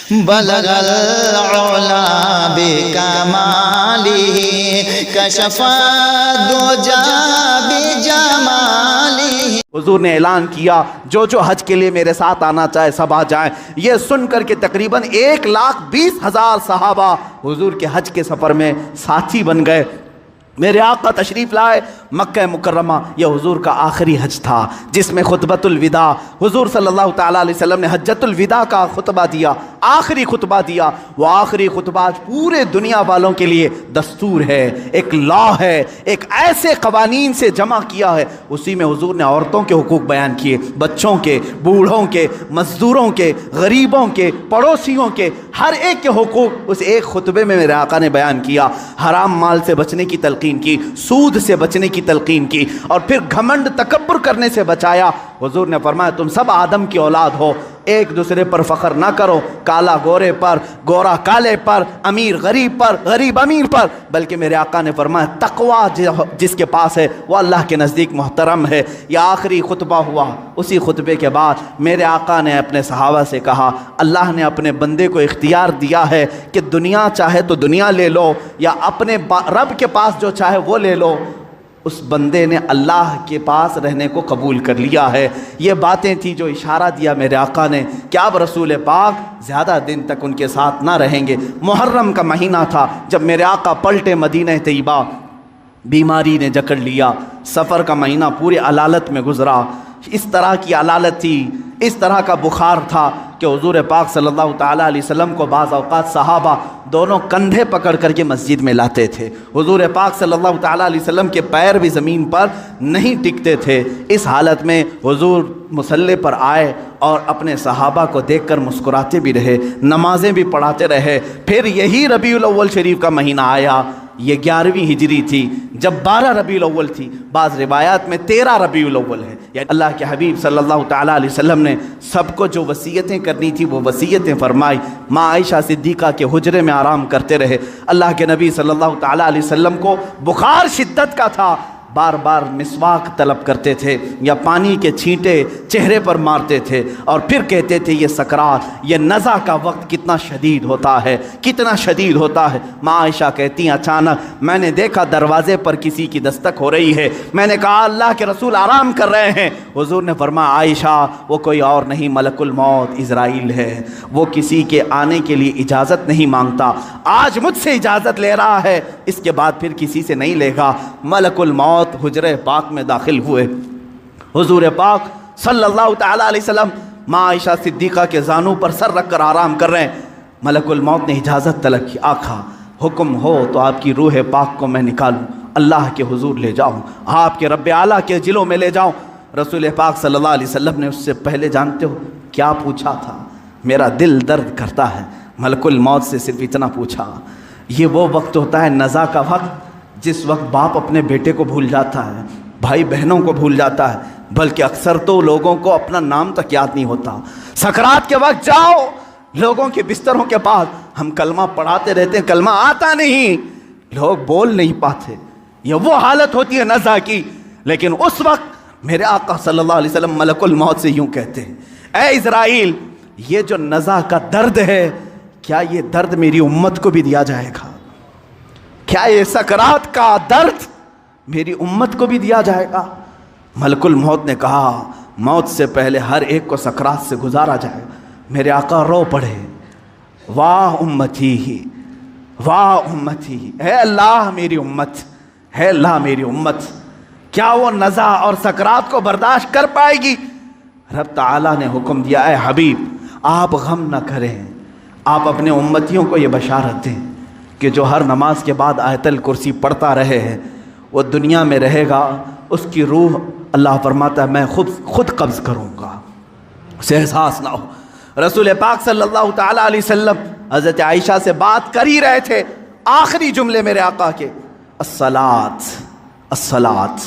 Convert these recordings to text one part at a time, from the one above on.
बलगल उला बिकमालिही कशफा दुजा बिजमालिही। हुजूर ने ऐलान किया जो जो हज के लिए मेरे साथ आना चाहे सब आ जाएं। ये सुनकर के तकरीबन 1,20,000 सहाबा हुजूर के हज के सफ़र में साथी बन गए। मेरे आका तशरीफ़ लाए मक्का मुकर्रमा। यह हुजूर का आखिरी हज था जिसमें खुतबतुल विदा हुजूर सल्लल्लाहु ताला अलैहि वसल्लम ने हज्जतुल विदा का खुतबा दिया, आखिरी खुतबा दिया। वो आखिरी खुतबा पूरे दुनिया वालों के लिए दस्तूर है, एक लॉ है, एक ऐसे कवानीन से जमा किया है। उसी में हुजूर ने औरतों के हुकूक बयान किए, बच्चों के, बूढ़ों के, मजदूरों के, गरीबों के, पड़ोसियों के, हर एक के हुकूक उस एक खुतबे में मेरे आका ने बयान किया। हराम माल से बचने की तलकीन की, सूद से बचने की तलकीन की, और फिर घमंड तकब्बुर करने से बचाया। हुजूर ने फरमाया तुम सब आदम की औलाद हो, एक दूसरे पर फ़ख्र ना करो, काला गोरे पर, गोरा काले पर, अमीर गरीब पर, गरीब अमीर पर, बल्कि मेरे आका ने फरमाया तकवा जिसके पास है वो अल्लाह के नज़दीक मोहतरम है। यह आखिरी खुतबा हुआ। उसी खुतबे के बाद मेरे आका ने अपने सहाबा से कहा अल्लाह ने अपने बंदे को इख्तियार दिया है कि दुनिया चाहे तो दुनिया ले लो या अपने रब के पास जो चाहे वो ले लो। उस बंदे ने अल्लाह के पास रहने को कबूल कर लिया है। ये बातें थी जो इशारा दिया मेरे आका ने कि अब रसूल पाक ज़्यादा दिन तक उनके साथ ना रहेंगे। मुहर्रम का महीना था जब मेरे आका पलटे मदीना तैयबा। बीमारी ने जकड़ लिया, सफ़र का महीना पूरी अलालत में गुजरा। इस तरह की अलालत थी, इस तरह का बुखार था कि हुजूर पाक सल्लल्लाहु ताला अलैहि वसल्लम को बाज़ औक़ात सहाबा दोनों कंधे पकड़ करके मस्जिद में लाते थे। हुजूर पाक सल्लल्लाहु ताला अलैहि वसल्लम के पैर भी ज़मीन पर नहीं टिकते थे। इस हालत में हुजूर मुसल्ले पर आए और अपने सहाबा को देखकर मुस्कुराते भी रहे, नमाजें भी पढ़ाते रहे। फिर यही रबीउल अव्वल शरीफ का महीना आया। ये 11वीं हिजरी थी जब 12 रबीउल अव्वल थी, बाज़ रिवायात में 13 रबीउल अव्वल है। यानी अल्लाह के हबीब सल्लल्लाहु ताला अलैहि वसल्लम ने सबको जो वसीयतें करनी थी वो वसीयतें फरमाई। माँ आयशा सिद्दीक़ा के हुजरे में आराम करते रहे। अल्लाह के नबी सल्लल्लाहु ताला अलैहि वसल्लम को बुखार शिद्दत का था, बार बार मिसवाक तलब करते थे या पानी के छींटे चेहरे पर मारते थे और फिर कहते थे ये सकरात, ये नज़ा का वक्त कितना शदीद होता है, कितना शदीद होता है। माँ आयशा कहती हैं अचानक मैंने देखा दरवाज़े पर किसी की दस्तक हो रही है। मैंने कहा अल्लाह के रसूल आराम कर रहे हैं। हुजूर ने फरमाया आयशा वो कोई और नहीं मलकुल मौत इज़राइल है, वो किसी के आने के लिए इजाज़त नहीं मांगता। आज मुझसे इजाज़त ले रहा है, इसके बाद फिर किसी से नहीं लेगा। मलकुल मौत हुजरे पाक में दाखिल हुए। हुजूर पाक सल्लल्लाहु ताला अलैहि वसल्लम माँ आयशा सिद्दीक़ा के जानू पर सर रख कर आराम कर रहे हैं। मलकुल मौत ने इजाज़त तलब की, आका हुक्म हो तो आपकी रूह पाक को मैं निकालूं, अल्लाह के हुजूर ले जाऊं, आपके रब्बे आला के जिलों में ले जाऊं। रसूल पाक सल्लल्लाहु अलैहि वसल्लम ने उससे पहले जानते हो क्या पूछा था? मेरा दिल दर्द करता है। मलकुल मौत से सिर्फ इतना पूछा, ये वो वक्त होता है नज़ा का वक्त जिस वक्त बाप अपने बेटे को भूल जाता है, भाई बहनों को भूल जाता है, बल्कि अक्सर तो लोगों को अपना नाम तक याद नहीं होता। सकरात के वक्त जाओ लोगों के बिस्तरों के पास, हम कलमा पढ़ाते रहते हैं, कलमा आता नहीं, लोग बोल नहीं पाते। ये वो हालत होती है नज़ा की। लेकिन उस वक्त मेरे आका सल्लल्लाहु अलैहि वसल्लम मलकुल मौत से यूँ कहते हैं, ऐ इज़राइल ये जो नज़ा का दर्द है, क्या ये दर्द मेरी उम्मत को भी दिया जाएगा? क्या ये सकरात का दर्द मेरी उम्मत को भी दिया जाएगा? मलकुल मौत ने कहा मौत से पहले हर एक को सकरात से गुजारा जाएगा। मेरे आका रो पड़े, वाह उम्मती ही, वाह उम्मती, है अल्लाह मेरी उम्मत, है अल्लाह मेरी उम्मत, क्या वो नज़ा और सकरात को बर्दाश्त कर पाएगी? रब ताला ने हुक्म दिया, है हबीब आप गम न करें, आप अपने उम्मतियों को ये बशारत दें कि जो हर नमाज के बाद आयतल कुर्सी पढ़ता रहे है वो दुनिया में रहेगा, उसकी रूह अल्लाह फरमाता है मैं खुद कब्ज़ करूँगा, उसे एहसास ना हो। रसूल पाक सल्लल्लाहु ताला अलैहि वसल्लम हज़रत आयशा से बात कर ही रहे थे, आखिरी जुमले मेरे आका के अस्सलात अस्सलात,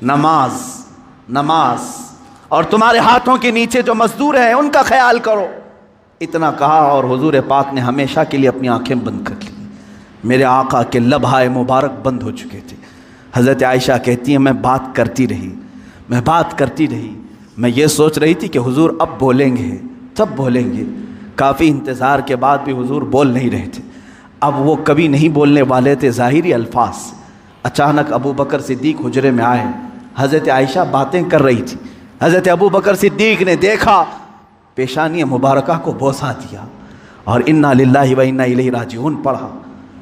नमाज नमाज, और तुम्हारे हाथों के नीचे जो मजदूर हैं उनका ख्याल करो। इतना कहा और हुजूर पाक ने हमेशा के लिए अपनी आंखें बंद कर ली। मेरे आका के लबहाए मुबारक बंद हो चुके थे। हज़रत आयशा कहती हैं मैं बात करती रही, मैं ये सोच रही थी कि हुजूर अब बोलेंगे, तब बोलेंगे। काफ़ी इंतज़ार के बाद भी हुजूर बोल नहीं रहे थे। अब वो कभी नहीं बोलने वाले थे ज़ाहिरी अल्फाज। अचानक अबू बकर सिद्दीक हुजरे में आए। हज़रत आयशा बातें कर रही थी। हज़रत अबू बकर सिद्दीक ने देखा, पेशानी मुबारका को बोसा दिया और इन्ना लिल्लाहि व इन्ना इलैहि राजिऊन पढ़ा।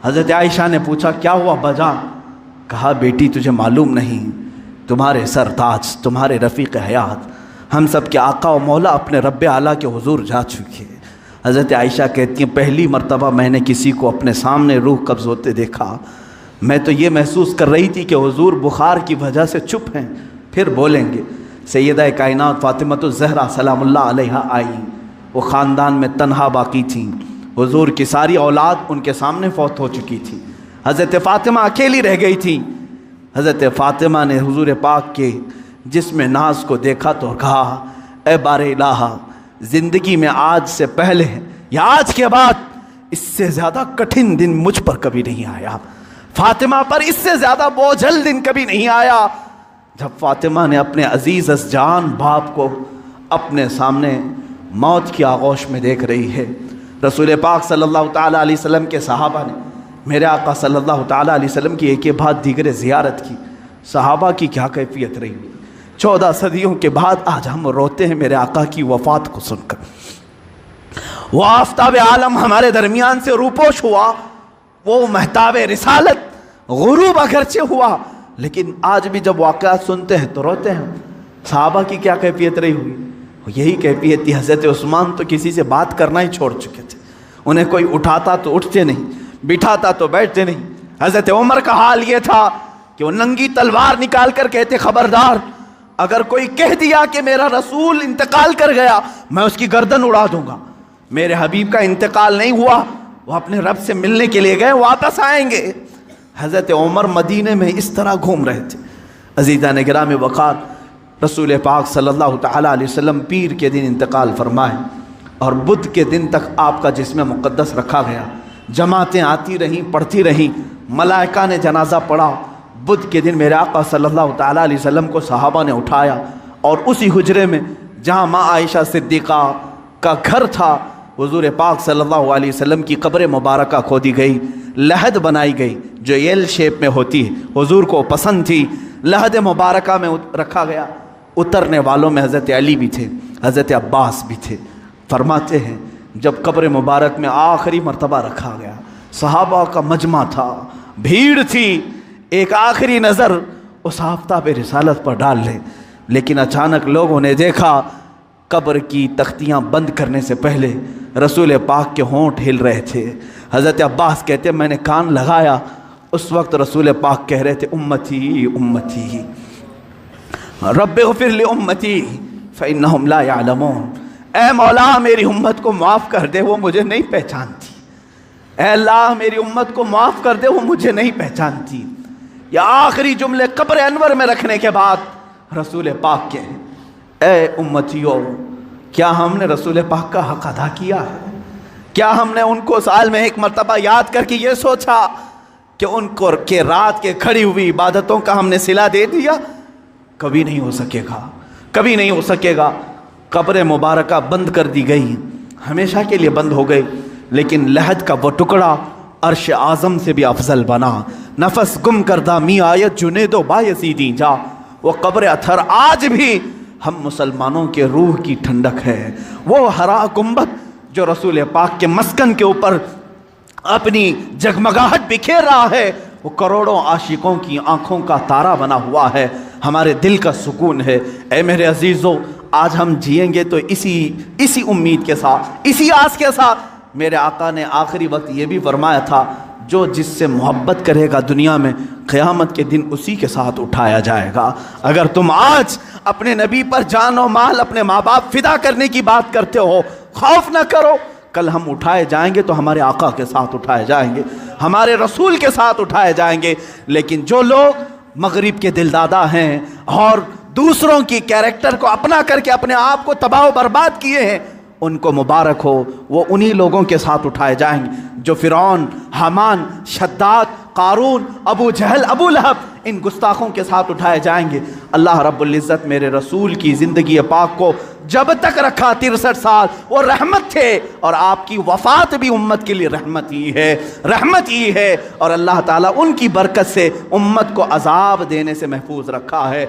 हज़रत आयशा ने पूछा, क्या हुआ बजान? कहा, बेटी तुझे मालूम नहीं, तुम्हारे सरताज, तुम्हारे रफ़ीक़ हयात, हम सब के आका व मौला अपने रब्बे आला के हुजूर जा चुके हैं। हज़रत आयशा कहती हैं, पहली मर्तबा मैंने किसी को अपने सामने रूह कब्ज़ होते देखा। मैं तो ये महसूस कर रही थी कि हुजूर बुखार की वजह से चुप हैं, फिर बोलेंगे। सैयदा कायनात फ़ातिमतुज़ ज़हरा सलामुल्लाह अलैहा आई। वो ख़ानदान में तन्हा बाकी थीं। हुजूर की सारी औलाद उनके सामने फौत हो चुकी थी। हज़रत फ़ातिमा अकेली रह गई थी। हज़रत फ़ातिमा ने हुजूर पाक के जिस्म नाज को देखा तो कहा, ए बारे इलाहा, ज़िंदगी में आज से पहले या आज के बाद इससे ज़्यादा कठिन दिन मुझ पर कभी नहीं आया। फ़ातिमा पर इससे ज़्यादा बोझल दिन कभी नहीं आया जब फ़ातिमा ने अपने अजीज़ जान बाप को अपने सामने मौत की आगोश में देख रही है। रसूल पाक सल्लल्लाहु ताला अलैहि वसल्लम के सहाबा ने मेरे आका सल्लल्लाहु ताला अलैहि वसल्लम की एक के बाद दीगरे ज़ियारत की। सहाबा की क्या कैफियत रही। 14 सदियों के बाद आज हम रोते हैं मेरे आका की वफ़ात को सुनकर। वो आफ़ताब आलम हमारे दरमियान से रूपोश हुआ, वो महताब रिसालत गुरूब अगरचे हुआ, लेकिन आज भी जब वाक़यात सुनते हैं तो रोते हैं। सहाबा की क्या कैफियत रही हुई? यही कैफियत थी। हज़रत उस्मान तो किसी से बात करना ही छोड़ चुके थे। उन्हें कोई उठाता तो उठते नहीं, बिठाता तो बैठते नहीं। हज़रत उमर का हाल ये था कि वो नंगी तलवार निकाल कर कहते, खबरदार, अगर कोई कह दिया कि मेरा रसूल इंतकाल कर गया, मैं उसकी गर्दन उड़ा दूंगा। मेरे हबीब का इंतकाल नहीं हुआ, वो अपने रब से मिलने के लिए गए, वापस आएंगे। हज़रत उमर मदीने में इस तरह घूम रहे थे। अज़ीज़ान गिराम वक़ार, रसूल पाक सल्लल्लाहु ताला अलैहि वसल्लम पीर के दिन इंतकाल फरमाए और बुध के दिन तक आपका जिस्म मुक़द्दस रखा गया। जमातें आती रहीं, पढ़ती रहीं, मलाइका ने जनाजा पढ़ा। बुध के दिन मेरे आका सल्लल्लाहु ताला अलैहि वसल्लम को सहाबा ने उठाया और उसी हुजरे में जहाँ माँ आयशा सिद्दीक़ा का घर था, हुजूर पाक सल्लल्लाहु अलैहि वसल्लम की कब्र मुबारका खोदी गई, लहद बनाई गई जो एल शेप में होती है, हुजूर को पसंद थी। लहद मुबारका में रखा गया। उतरने वालों में हज़रत अली भी थे, हज़रत अब्बास भी थे। फरमाते हैं जब कब्र मुबारक में आखिरी मर्तबा रखा गया, सहाबा का मजमा था, भीड़ थी, एक आखिरी नज़र उस आफ़ताब रिसालत पर डाल लें। लेकिन अचानक लोगों ने देखा कब्र की तख्तियाँ बंद करने से पहले रसूल पाक के होंठ हिल रहे थे। हज़रत अब्बास कहते मैंने कान लगाया, उस वक्त रसूल पाक कह रहे थे, उम्मती उम्मती रब्बिग़फ़िर लिउम्मती फ़इन्नहुम ला यअलमून। ऐ मौला मेरी उम्मत को माफ़ कर दे, वो मुझे नहीं पहचानती। ऐ अल्लाह मेरी उम्मत को माफ़ कर दे, वो मुझे नहीं पहचानती। यह आखिरी जुमले कब्र अनवर में रखने के बाद रसूल पाक के, ऐ उम्मतियों, क्या हमने रसूल पाक का हक़ अदा किया है? क्या हमने उनको साल में एक मरतबा याद करके ये सोचा कि उनको के रात के खड़ी हुई इबादतों का हमने सिला दे दिया? कभी नहीं हो सकेगा, कभी नहीं हो सकेगा। कब्र मुबारका बंद कर दी गई, हमेशा के लिए बंद हो गई, लेकिन लहद का वो टुकड़ा अर्श आज़म से भी अफजल बना। नफस गुम करदा मी आयत जुनेदो बायसीदी जा। वो कब्र अथर आज भी हम मुसलमानों के रूह की ठंडक है। वो हरा गुंबद जो रसूल पाक के मस्कन के ऊपर अपनी जगमगाहट बिखेर रहा है, वो करोड़ों आशिकों की आंखों का तारा बना हुआ है, हमारे दिल का सुकून है। ऐ मेरे अजीज़ों, आज हम जिएंगे तो इसी उम्मीद के साथ, इसी आस के साथ। मेरे आका ने आखिरी वक्त ये भी फरमाया था, जो जिससे मोहब्बत करेगा दुनिया में, क़यामत के दिन उसी के साथ उठाया जाएगा। अगर तुम आज अपने नबी पर जान और माल, अपने माँ बाप फिदा करने की बात करते हो, खौफ न करो, कल हम उठाए जाएंगे तो हमारे आका के साथ उठाए जाएंगे, हमारे रसूल के साथ उठाए जाएंगे। लेकिन जो लोग मगरिब के दिलदादा हैं और दूसरों की कैरेक्टर को अपना करके अपने आप को तबाह बर्बाद किए हैं, उनको मुबारक हो, वो उन्हीं लोगों के साथ उठाए जाएंगे जो फ़िरौन, हामान, शद्दाद, कारून, अबू जहल, अबू लहब, इन गुस्ताखों के साथ उठाए जाएंगे। अल्लाह रब्बुल इज़्ज़त मेरे रसूल की ज़िंदगी पाक को जब तक रखा 63 साल वो रहमत थे, और आपकी वफ़ात भी उम्मत के लिए रहमत ही है, रहमत ही है। और अल्लाह ताला उनकी बरकत से उम्मत को अजाब देने से महफूज रखा है।